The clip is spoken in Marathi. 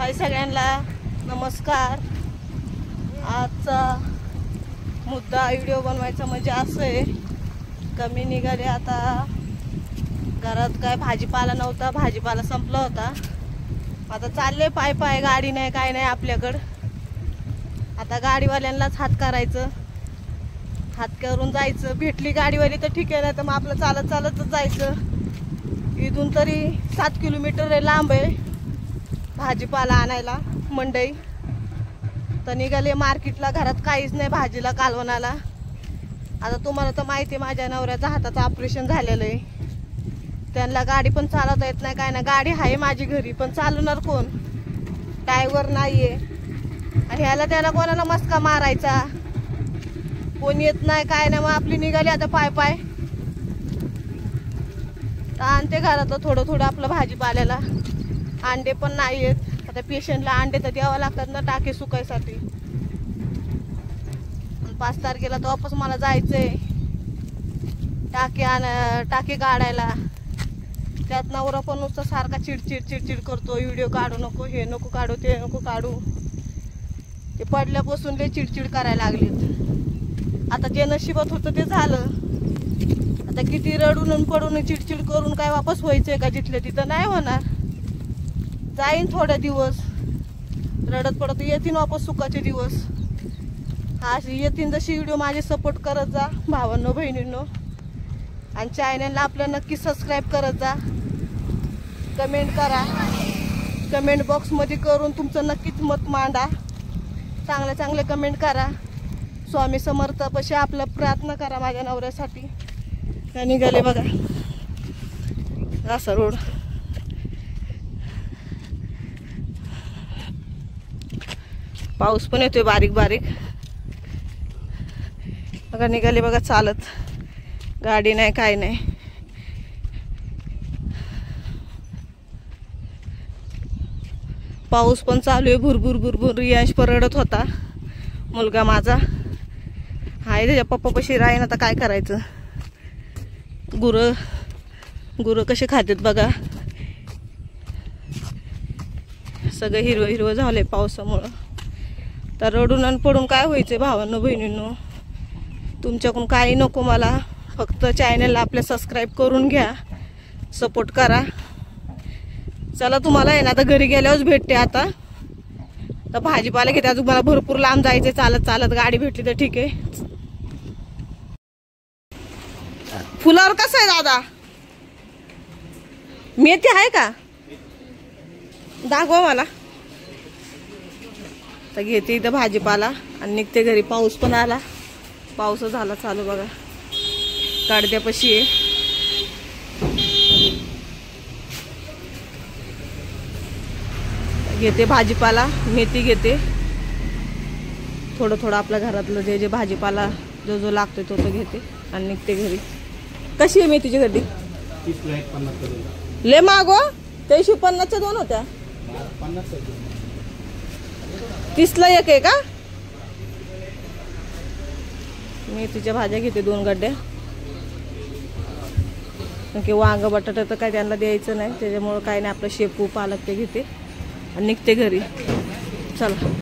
हाय सगळ्यांना नमस्कार। आजचा मुद्दा व्हिडिओ बनवायचा म्हणजे असं आहे, कमी निघाले आता घरात काय भाजीपाला नव्हता, भाजीपाला संपला होता। आता चालले पाय पाय, गाडी नाही काय नाही आपल्याकडं। आता गाडीवाल्यांनाच हात करायचं, हात करून जायचं। भेटली गाडीवाली तर ठीक आहे, नाही तर मग आपलं चालत चालतच जायचं। इथून तरी 7 किलोमीटर आहे, लांब आहे भाजीपाला आणायला मंडई। तर निघाले मार्केटला, घरात काहीच नाही भाजीला कालवणाला। आता तुम्हाला तर माहिती आहे माझ्या नवऱ्याचा हाताचं ऑपरेशन झालेलं आहे, त्यांना गाडी पण चालवता येत नाही काय नाही। गाडी आहे माझी घरी पण चालवणार कोण, ड्रायव्हर नाहीये। आणि ह्याला त्याला कोणाला मस्का मारायचा, कोण येत नाही काय नाही। मग आपली निघाली आता पाय पाय, आणते घरातलं थोडं थोडं आपलं भाजीपाल्याला। अंडे पण नाही आहेत, आता पेशंटला अंडे तर द्यावं लागतात ना टाके सुकायसाठी। 5 तारखेला तर वापस मला जायचंय टाके काढायला। त्यात नवरा पण नुसतं सारखा चिडचिड चिडचिड करतो, व्हिडिओ काढू नको, हे नको काढू, ते नको काढू। ते पडल्यापासून लय चिडचिड करायला लागलीत। आता जे नशिबात होतं ते झालं। आता किती रडून पडून चिडचिड करून काय वापस व्हायचंय का? जिथल्या तिथं नाही होणार। जाईन थोडे दिवस रडत पडत, येतील वापस सुखाचे दिवस। अशी येतील जशी व्हिडिओ माझे सपोर्ट करत जा भावांनो बहिणींनो। आणि चॅनलला आपलं नक्की सबस्क्राईब करत जा, कमेंट करा, कमेंट बॉक्समध्ये करून तुमचं नक्कीच मत मांडा। चांगले चांगले कमेंट करा, स्वामी समर्थापाशी आपला प्रार्थना करा माझ्या नवऱ्यासाठी। त्या निघाले बघा असा रोड, पाऊस पण येतोय बारीक बारीक बघा। निघाले बघा चालत, गाडी नाही काय नाही। पाऊस पण चालू आहे भुरभुर भुरभुर। रियांश पण रडत होता मुलगा माझा, हाय त्याच्या पप्पापाशी राहीन। आता काय करायचं, गुरं कसे खातात बघा। सगळं हिरवं हिरवं झालंय पावसामुळं। तर रडून आणि पडून काय व्हायचंय भावांनो बहिणींनो। तुमच्याकडून काही नको मला, फक्त चॅनलला आपल्या सबस्क्राईब करून घ्या, सपोर्ट करा। चला तुम्हाला आहे ना आता घरी गेल्यावरच भेटते। आता तर भाजीपाला घेते, अजून मला भरपूर लांब जायचे चालत चालत। गाडी भेटली तर ठीक आहे। फुलावर कसं आहे दादा, मेथी आहे का? दाखवा मला। तर घेते इथं भाजीपाला आणि निघते घरी। पाऊस पण आला, पाऊस झाला चालू बघा, काढद्यापाशी आहे। घेते भाजीपाला, मेथी घेते, थोडं थोडं आपल्या घरातलं जे जे भाजीपाला जो जो लागतोय तो तो घेते आणि निघते घरी। कशी आहे मेथीची गड्डी? 30 ला 50 ले मागो, 350च्या 2 होत्या। 30 ला 1 आहे का? मेथीच्या भाज्या घेते 2 गड्ड्या, की वांग बटाटा तर काय त्यांना द्यायचं नाही, त्याच्यामुळं काय नाही। आपलं शेपू पालक ते घेते आणि निघते घरी। चला।